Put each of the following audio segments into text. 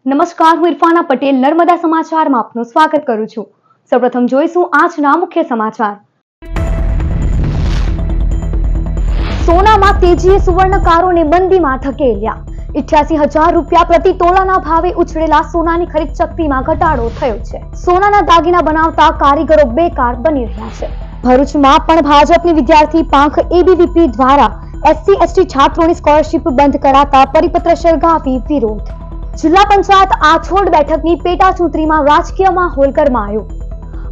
નમસ્કાર, હું ઇરફાના પટેલ નર્મદા સમાચારમાં આપનું સ્વાગત કરું છું। સૌપ્રથમ જોઈશું આજના મુખ્ય સમાચાર। સોનામાં તેજીએ સુવર્ણકારોને મંદીમાં ધકેલ્યા। 88,000 રૂપિયા પ્રતિ તોલાના ભાવે ઉછળેલા સોનાની ખરીદ શક્તિમાં ઘટાડો થયો છે। સોનાના દાગીના બનાવતા કારીગરો બેકાર બની રહ્યા છે। ભરૂચમાં પણ ભાજપની વિદ્યાર્થી પાંખ એબીવીપી દ્વારા SC/ST છાત્રોની સ્કોલરશીપ બંધ કરાતા પરિપત્ર સળગાવી વિરોધ। જિલ્લા પંચાયત આછોડ બેઠકની પેટા ચૂંટણીમાં રાજકીય માહોલ ગરમાયો।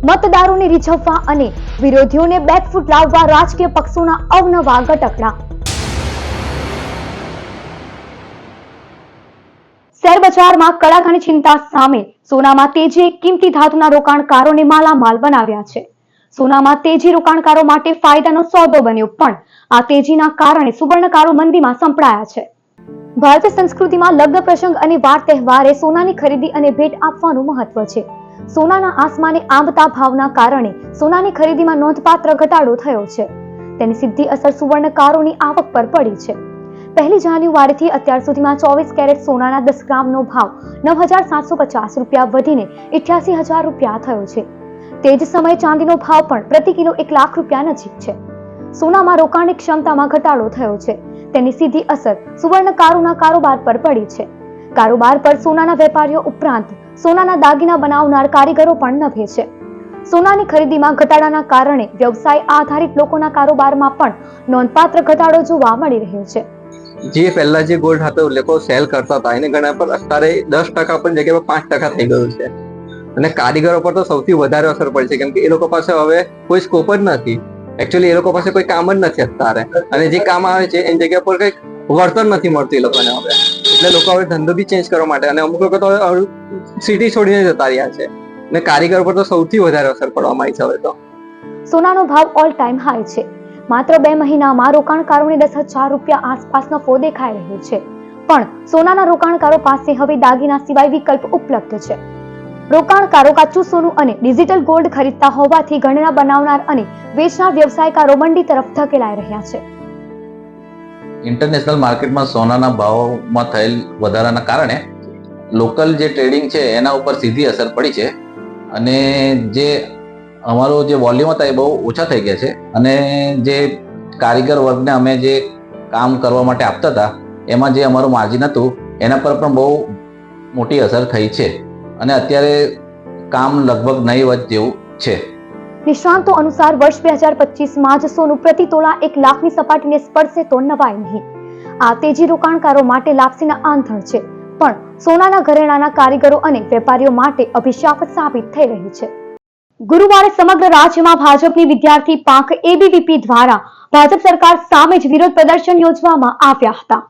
મતદારોને રીઝવવા અને વિરોધીઓને બેકફૂટ લાવવા રાજકીય પક્ષોના અવનવા ગટકડા। શેર બજારમાં કડાકાની ચિંતા સામે સોનામાં તેજીએ કિંમતી ધાતુના રોકાણકારોને માલામાલ બનાવ્યા છે। સોનામાં તેજી રોકાણકારો માટે ફાયદાનો સોદો બન્યો, પણ આ તેજીના કારણે સુવર્ણકારો મંદીમાં સંપડાયા છે। ભારતીય સંસ્કૃતિમાં લગ્ન પ્રસંગ અને વાર તહેવારે સોનાની ખરીદી અને ભેટ આપવાનું મહત્વ છે। સોનાના આસમાને આંબતા ભાવના કારણે સોનાની ખરીદીમાં નોંધપાત્ર ઘટાડો થયો છે। તેની સીધી અસર સુવર્ણકારોની આવક પર પડી છે। 1 જાન્યુઆરીથી અત્યાર સુધીમાં 24 કેરેટ સોનાના 10 ગ્રામનો ભાવ 9,750 રૂપિયા વધીને 88,000 રૂપિયા થયો છે। તે જ સમયે ચાંદીનો ભાવ પણ પ્રતિ કિલો 1 લાખ રૂપિયા નજીક છે। સોનામાં રોકાણની ક્ષમતામાં ઘટાડો થયો છે। તેની સીધી અસર સુવર્ણકારોના કારોબાર પર પડી છે। કારોબાર પર સોનાના વેપારીઓ ઉપરાંત સોનાના દાગીના બનાવનાર કારીગરો પણ નભે છે। સોનાની ખરીદીમાં ઘટાડાના કારણે વ્યવસાય આધારિત લોકોના કારોબારમાં પણ નોંધપાત્ર ઘટાડો જોવા મળી રહ્યો છે। જે પહેલા જે ગોલ્ડ હતો લોકો સેલ કરતા હતા એને ગણા પર અત્યારે 10% પણ જગ્યાએ 5% થઈ ગયું છે અને કારીગરો પર તો સૌથી વધારે અસર પડે છે, કેમ કે એ લોકો પાસે હવે કોઈ સ્કોપ જ નથી। એકચ્યુઅલી એ લોકો પાસે કોઈ કામ જ નથી અત્યારે, અને જે કામ આવે છે એની જગ્યા પર કંઈક વળતર નથી મળતું એ લોકોને હવે, એટલે લોકો હવે ધંધો બી ચેન્જ કરવા માટે અને અમુક લોકો તો સિટી છોડીને જતા રહ્યા છે અને કારીગર પર તો સૌથી વધારે અસર પડવા માંડી છે હવે તો। સોનાનો ભાવ ઓલ ટાઈમ હાઈ છે। માત્ર 2 મહિનામાં રોકાણકારોને 10,000 રૂપિયા આસપાસ નફો દેખાઈ રહ્યો છે, પણ સોનાના રોકાણકારો પાસે હવે દાગીના સિવાય વિકલ્પ ઉપલબ્ધ છે। રોકાણકારો કાચું સોનું અને ડિજિટલ ગોલ્ડ ખરીદતા હોવાથી ગણના બનાવનાર અને વેચનાર વ્યવસાયકારો મંડી તરફ ધકેલાઈ રહ્યા છે। ઇન્ટરનેશનલ માર્કેટમાં સોનાના ભાવમાં થયેલ વધારાના કારણે લોકલ જે ટ્રેડિંગ છે એના ઉપર સીધી અસર પડી છે અને જે અમારો જે વોલ્યુમ હતા એ બહુ ઓછા થઈ ગયા છે અને જે કારીગર વર્ગને અમે જે કામ કરવા માટે આપતા હતા એમાં જે અમારું માર્જિન હતું એના પર પણ બહુ મોટી અસર થઈ છે અને અત્યારે કામ લગભગ નહીવત જેવું છે। નિષ્ણાંતો અનુસાર વર્ષ 2025માં જ સોનું પ્રતિ તોલા 1 લાખની સપાટીને સ્પર્શે તો નવાય નહીં। આ તેજી રોકાણકારો માટે લાપસીના આંધણ છે, પણ સોનાના ઘરેણાના કારીગરો અને વેપારીઓ માટે અભિશાપ સાબિત થઈ રહી છે। ગુરુવારે સમગ્ર રાજ્યમાં ભાજપની વિદ્યાર્થી પાંખ એબીવીપી દ્વારા ભાજપ સરકાર સામે જ વિરોધ પ્રદર્શન યોજવામાં આવ્યા હતા।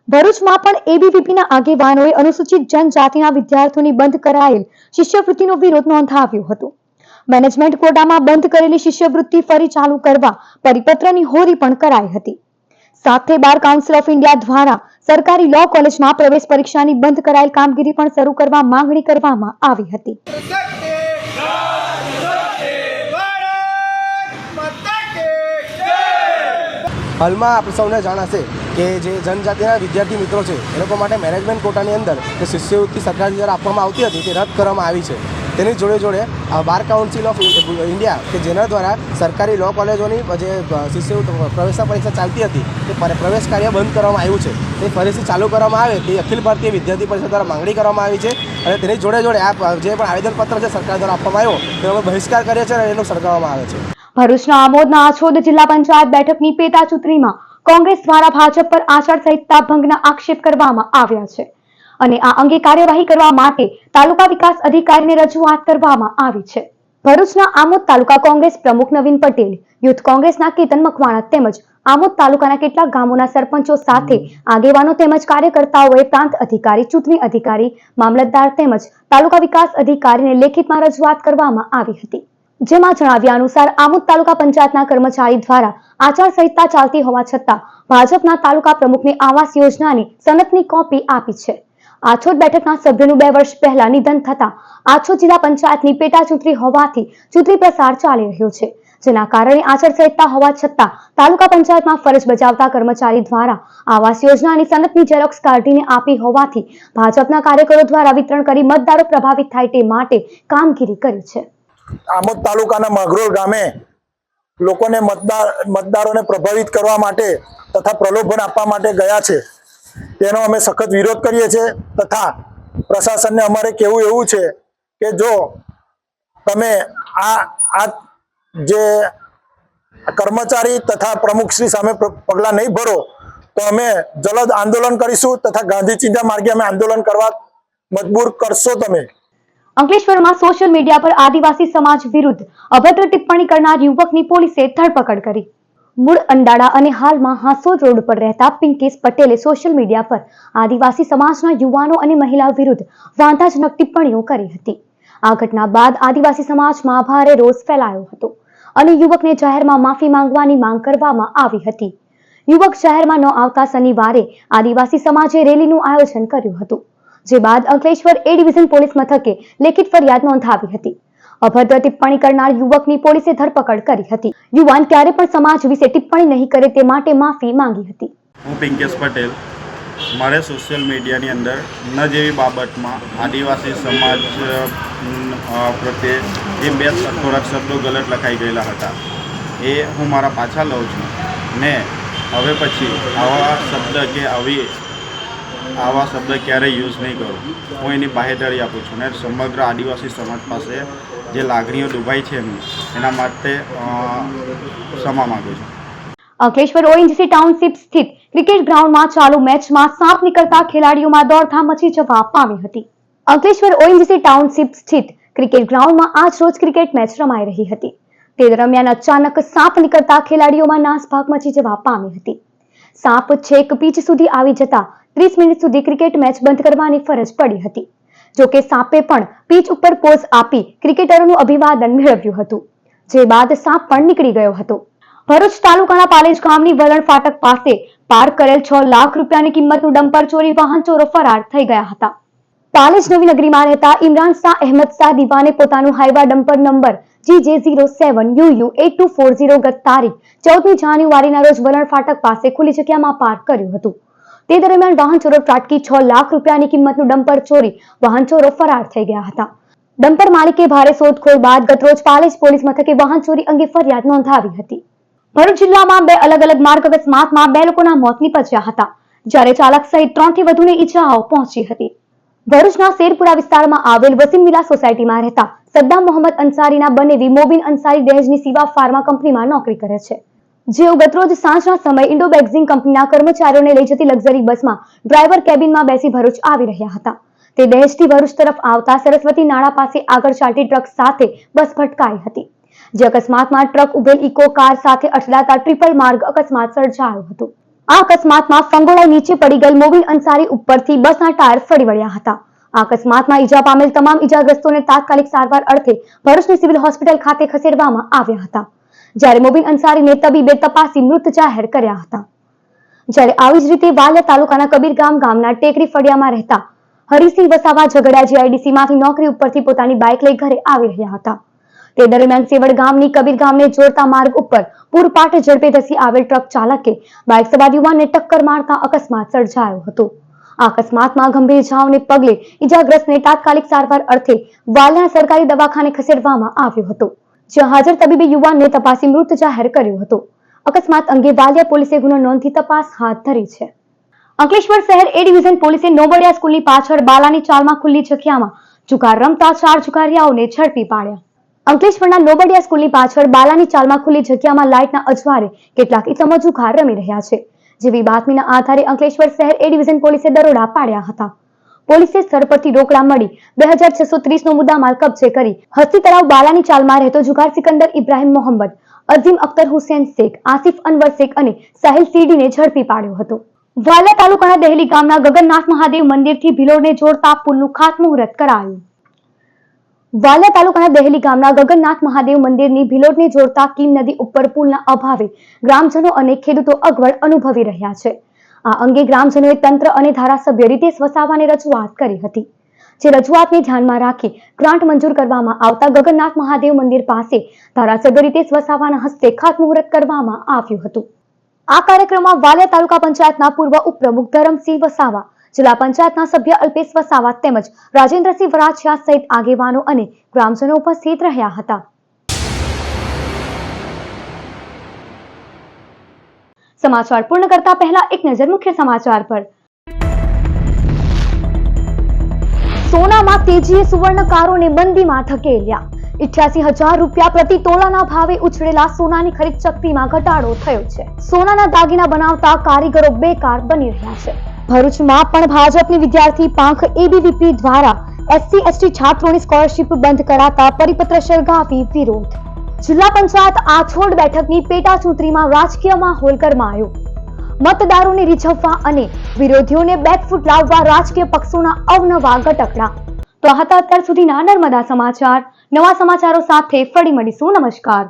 ભરૂચમાં પણ એબીવીપીના આગેવાનોએ અનુસૂચિત જનજાતિના વિદ્યાર્થીઓની બંધ કરાયેલ શિષ્યવૃત્તિનો વિરોધ નોંધાવ્યો હતો। મેનેજમેન્ટ કોટામાં બંધ કરેલી શિષ્યવૃત્તિ ફરી ચાલુ કરવા પરિપત્રની હોરી પણ કરાઈ હતી। સાથે બાર કાઉન્સિલ ઓફ ઇન્ડિયા દ્વારા સરકારી લો કોલેજમાં પ્રવેશ પરીક્ષાની બંધ કરાયેલ કામગીરી પણ શરૂ કરવા માંગણી કરવામાં આવી હતી। હાલમાં આપણે સૌને જાણ હશે કે જે જનજાતિના વિદ્યાર્થી મિત્રો છે એ લોકો માટે મેનેજમેન્ટ કોટાની અંદર જે શિષ્યવૃત્તિ સરકાર દ્વારા આપવામાં આવતી હતી તે રદ કરવામાં આવી છે। તેની જોડે જોડે બાર કાઉન્સિલ ઓફ ઇન્ડિયા કે જેના દ્વારા સરકારી લો કોલેજોની જે શિષ્યવૃત્તિ પ્રવેશ પરીક્ષા ચાલતી હતી તે પ્રવેશ કાર્ય બંધ કરવામાં આવ્યું છે, તે ફરીથી ચાલુ કરવામાં આવે તે અખિલ ભારતીય વિદ્યાર્થી પરિષદ દ્વારા માંગણી કરવામાં આવી છે અને તેની જોડે જોડે આ જે પણ આવેદનપત્ર છે સરકાર દ્વારા આપવામાં આવ્યો તેનો બહિષ્કાર કરીએ છીએ અને એનું સળગાવવામાં આવે છે। ભરૂચના આમોદના આછોદ જિલ્લા પંચાયત બેઠકની પેટા ચૂંટણીમાં કોંગ્રેસ દ્વારા ભાજપ પર આચારસંહિતા ભંગના આક્ષેપ કરવામાં આવ્યા છે અને આ અંગે કાર્યવાહી કરવા માટે તાલુકા વિકાસ અધિકારીને રજૂઆત કરવામાં આવી છે। ભરૂચના આમોદ તાલુકા કોંગ્રેસ પ્રમુખ નવીન પટેલ, યુથ કોંગ્રેસના કેતન મકવાણા તેમજ આમોદ તાલુકાના કેટલાક ગામોના સરપંચો સાથે આગેવાનો તેમજ કાર્યકર્તાઓએ પ્રાંત અધિકારી, ચૂંટણી અધિકારી, મામલતદાર તેમજ તાલુકા વિકાસ અધિકારીને લેખિતમાં રજૂઆત કરવામાં આવી હતી, જેમાં જણાવ્યા અનુસાર આમોદ તાલુકા પંચાયતના કર્મચારી દ્વારા આચારસંહિતા ચાલતી હોવા છતાં ભાજપના તાલુકા પ્રમુખને આવાસ યોજનાની સનદની કોપી આપી છે। આછોદ બેઠકના સભ્યનું 2 વર્ષ પહેલા નિધન થતા આછોદ જિલ્લા પંચાયતની પેટા ચૂંટણી હોવાથી ચૂંટણી પ્રચાર ચાલી રહ્યો છે, જેના કારણે આચારસંહિતા હોવા છતાં તાલુકા પંચાયતમાં ફરજ બજાવતા કર્મચારી દ્વારા આવાસ યોજનાની સનદની ઝેરોક્સ કાઢીને આપી હોવાથી ભાજપના કાર્યકરો દ્વારા વિતરણ કરી મતદારો પ્રભાવિત થાય તે માટે કામગીરી કરી છે. આમોદ તાલુકાના મગરોળ ગામે લોકોને મતદારોને પ્રભાવિત કરવા માટે તથા પ્રલોભન આપવા માટે ગયા છે, તેનો અમે સખત વિરોધ કરીએ છીએ. તથા પ્રશાસનને અમારે કહેવું એવું છે કે જો તમે આ જે કર્મચારી તથા પ્રમુખશ્રી સામે પગલાં નહીં ભરો તો અમે જલદ આંદોલન કરીશું તથા ગાંધી ચિંતા માર્ગે અમે આંદોલન કરવા મજબૂર કરશો. તમે અંકલેશ્વરમાં સોશિયલ મીડિયા પર આદિવાસી સમાજ વિરુદ્ધ અભદ્ર ટિપ્પણી કરનાર યુવકની પોલીસે ધરપકડ કરી. મૂળ અંડાળા અને હાલમાં હાંસોદ રોડ પર રહેતા પિંકેશ પટેલે સોશિયલ મીડિયા પર આદિવાસી સમાજના યુવાનો અને મહિલા વિરુદ્ધ વાંધાજનક ટિપ્પણીઓ કરી હતી. આ ઘટના બાદ આદિવાસી સમાજમાં ભારે રોષ ફેલાયો હતો અને યુવકને જાહેરમાં માફી માંગવાની માંગ કરવામાં આવી હતી. યુવક જાહેરમાં ન આવતા શનિવારે આદિવાસી સમાજે રેલીનું આયોજન કર્યું હતું, જે બાદ અંકલેશ્વર એ ડિવિઝન પોલીસ મથકે લેખિત ફરિયાદ નોંધાવી હતી. અભદ્ર ટિપ્પણી કરનાર યુવકની પોલીસે ધરપકડ કરી હતી. યુવાન ક્યારે પણ સમાજ વિશે ટિપ્પણી નહીં કરે તે માટે માફી માંગી હતી. હું પિંકેશ પટેલ. મારે સોશિયલ મીડિયાની અંદર ન જેવી બાબતમાં આદિવાસી સમાજ પ્રત્યે જે થોડાક શબ્દો ગલત લખાઈ ગયેલા હતા એ હું મારા પાછા લઉં છું ને હવે પછી આવા શબ્દ ક્યારેય યુઝ નહીં કરું. હું એની બાહેધરી આપું છું ને સમગ્ર આદિવાસી સમાજ પાસે જે લાગણીઓ ડૂબાઈ છે એના માટે ક્ષમા માગું છું. અંકલેશ્વર ઓએનજીસી ટાઉનશીપ સ્થિત ક્રિકેટ ગ્રાઉન્ડમાં ચાલુ મેચમાં સાપ નીકળતા ખેલાડીઓમાં દોડધામ મચી જવા પામી હતી. અંકલેશ્વર ઓએનજીસી ટાઉનશીપ સ્થિત ક્રિકેટ ગ્રાઉન્ડમાં આજ રોજ ક્રિકેટ મેચ રમાઈ રહી હતી. તે દરમિયાન અચાનક સાપ નીકળતા ખેલાડીઓમાં નાસભાગ મચી જવા પામી હતી. સાપ છેક પીચ સુધી આવી જતા 30 મિનિટ સુધી ક્રિકેટ મેચ બંધ કરવાની ફરજ પડી હતી. જોકે સાપે પણ પીચ ઉપર પોઝ આપી ક્રિકેટરોનું અભિવાદન મેળવ્યું હતું, જે બાદ સાપ પણ નીકળી ગયો હતો. ભરૂચ તાલુકાના પાલેજ ગામની વલણ ફાટક પાસે પાર્ક કરેલ 6 લાખ રૂપિયાની કિંમતનું ડમ્પર ચોરી વાહન ચોરો ફરાર થઈ ગયા હતા. પાલેજ નવી નગરીમાં રહેતા ઇમરાન શાહ અહેમદ શાહ દીવાને પોતાનું હાઈવા ડમ્પર નંબર GJ07UU8240 ગત તારીખ 14મી જાન્યુઆરીના રોજ વલણ ફાટક પાસે ખુલ્લી જગ્યામાં પાર્ક કર્યું હતું. તે દરમિયાન વાહન ચોરો ત્રાટકી 6 લાખ રૂપિયાની કિંમતનું ડમ્પર ચોરી વાહન ચોરો ફરાર થઈ ગયા હતા. ડમ્પર માલિકે ભારે શોધખોળ બાદ ગતરોજ પાલેજ પોલીસ મથકે વાહન ચોરી અંગે ફરિયાદ નોંધાવી હતી. ભરૂચ જિલ્લામાં 2 અલગ અલગ માર્ગ અકસ્માતમાં 2 લોકોના મોત નીપજ્યા હતા, જ્યારે ચાલક સહિત 3 થી વધુને ઈજાઓ પહોંચી હતી. ભરૂચના શેરપુરા વિસ્તારમાં આવેલ વસીમ વિલા સોસાયટીમાં રહેતા સદ્દામ મોહમ્મદ અંસારીના બનેવી મોબીન અંસારી દહેજની સિવા ફાર્મા કંપનીમાં નોકરી કરે છે, જેઓ ગતરોજ સાંજના સમયે ઇન્ડો બેક્ઝિંગ કંપનીના કર્મચારીઓને લઈ જતી લક્ઝરી બસમાં ડ્રાઈવર કેબિનમાં બેસી ભરૂચ આવી રહ્યા હતા. તે દહેજથી ભરૂચ તરફ આવતા સરસ્વતી નાળા પાસે આગળ ચાલતી ટ્રક સાથે બસ ભટકાઈ હતી, જે અકસ્માતમાં ટ્રક ઉભેલ ઇકો કાર સાથે અથડાતા ટ્રિપલ માર્ગ અકસ્માત સર્જાયો હતો. આ અકસ્માતમાં ફંગોળાઈ નીચે પડી ગયેલ મોબીન અંસારી ઉપરથી બસના ટાયર ફરી વળ્યા હતા. આ અકસ્માતમાં ઈજા પામેલ તમામ ઈજાગ્રસ્તોને તાત્કાલિક સારવાર અર્થે ભરૂચની સિવિલ હોસ્પિટલ ખાતે ખસેડવામાં આવ્યા હતા, જ્યારે મોબીન અંસારીને તબીબે તપાસી મૃત જાહેર કર્યા હતા. જ્યારે આવી જ રીતે વાલિયા તાલુકાના કબીરગામ ગામના ટેકરી ફળિયામાં રહેતા હરિસિંહ વસાવા ઝઘડા જીઆઈડીસીમાંથી નોકરી ઉપરથી પોતાની બાઇક લઈ ઘરે આવી રહ્યા હતા. તે દરમિયાન સેવડ ગામની કબીરગામને જોડતા માર્ગ ઉપર પૂરપાટ ઝડપે ધસી આવેલ ટ્રક ચાલકે બાઇક સવાર યુવાનને ટક્કર મારતા અકસ્માત સર્જાયો હતો. આ અકસ્માતમાં ગંભીર ઇજાઓને પગલે ઇજાગ્રસ્તને તાત્કાલિક સારવાર અર્થે વાલિયા સરકારી દવાખાને ખસેડવામાં આવ્યો હતો, જ્યાં હાજર તબીબે યુવાનને તપાસી મૃત જાહેર કર્યો હતો. અકસ્માત અંગે વાલિયા પોલીસે ગુનો નોંધી તપાસ હાથ ધરી છે. અંકલેશ્વર શહેર એ ડિવિઝન પોલીસે નોબડિયા સ્કૂલની પાછળ બાલાની ચાલમાં ખુલ્લી જગ્યામાં જુગાર રમતા 4 જુગારિયાઓને ઝડપી પાડ્યા. અંકલેશ્વરના નોબડિયા સ્કૂલની પાછળ બાલાની ચાલમાં ખુલ્લી જગ્યામાં લાઇટના અજવાળે કેટલાક ઇસમો જુગાર રમી રહ્યા છે, જેવી બાતમીના આધારે અંકલેશ્વર શહેર એ ડિવિઝન પોલીસે દરોડા પાડ્યા હતા. પોલીસે સ્થળ પરથી રોકડા મળી 2630 નો મુદ્દામાલ કબજે કરી હસ્તી તળાવ બાલાની ચાલમાં રહેતો જુગાર સિકંદર ઇબ્રાહિમ મોહમ્મદ, અઝીમ અખ્તર હુસેન શેખ, આસિફ અનવર શેખ અને સાહિલ સીડીને ઝડપી પાડ્યો હતો. વાલિયા તાલુકાના દહેલી ગામના ગગનનાથ મહાદેવ મંદિરથી ભિલોડને જોડતા પુલનું ખાતમુહૂર્ત કરાયું. વાલિયા તાલુકાના દહેલી ગામના ગગનનાથ મહાદેવ મંદિરની ભિલોડને જોડતા કીમ નદી ઉપર પુલના અભાવે ગ્રામજનો અને ખેડૂતો અગવડ અનુભવી રહ્યા છે. આ અંગે ગ્રામજનોએ તંત્ર અને ધારાસભ્ય રીતેશ વસાવાને રજૂઆત કરી હતી, જે રજૂઆતને ધ્યાનમાં રાખી ગ્રાન્ટ મંજૂર કરવામાં આવતા ગગનનાથ મહાદેવ મંદિર પાસે ધારાસભ્ય રીતેશ વસાવાના હસ્તે ખાતમુહૂર્ત કરવામાં આવ્યું હતું. આ કાર્યક્રમમાં વાલિયા તાલુકા પંચાયતના પૂર્વ ઉપપ્રમુખ ધરમસિંહ વસાવા, જિલ્લા પંચાયતના સભ્ય અલ્પેશ વસાવા તેમજ રાજેન્દ્રસિંહ વરાછિયા સહિત આગેવાનો અને ગ્રામજનો ઉપસ્થિત રહ્યા હતા. સમાચાર પૂર્ણ કરતા પહેલા એક નજર મુખ્ય સમાચાર પર. સોનામાં તેજીએ સુવર્ણકારોને મંદીમાં ધકેલ્યા. 88,000 રૂપિયા પ્રતિ તોલાના ભાવે ઉછળેલા સોનાની ખરીદ શક્તિમાં ઘટાડો થયો છે. સોનાના દાગીના બનાવતા કારીગરો બેકાર બની રહ્યા છે. ભરૂચમાં પણ ભાજપની વિદ્યાર્થી પાંખ એબીવીપી દ્વારા SC/ST છાત્રોની સ્કોલરશીપ બંધ કરાતા પરિપત્ર સળગાવી વિરોધ. જિલ્લા પંચાયત આછોડ બેઠકની પેટા ચૂંટણીમાં રાજકીય માહોલ ગરમાયો. મતદારોને રીઝવવા અને વિરોધીઓને બેકફૂટ લાવવા રાજકીય પક્ષોના અવનવા ગટકડા. તો આ હતા અત્યાર સુધીના નર્મદા સમાચાર. નવા સમાચારો સાથે ફરી મળીશું. નમસ્કાર.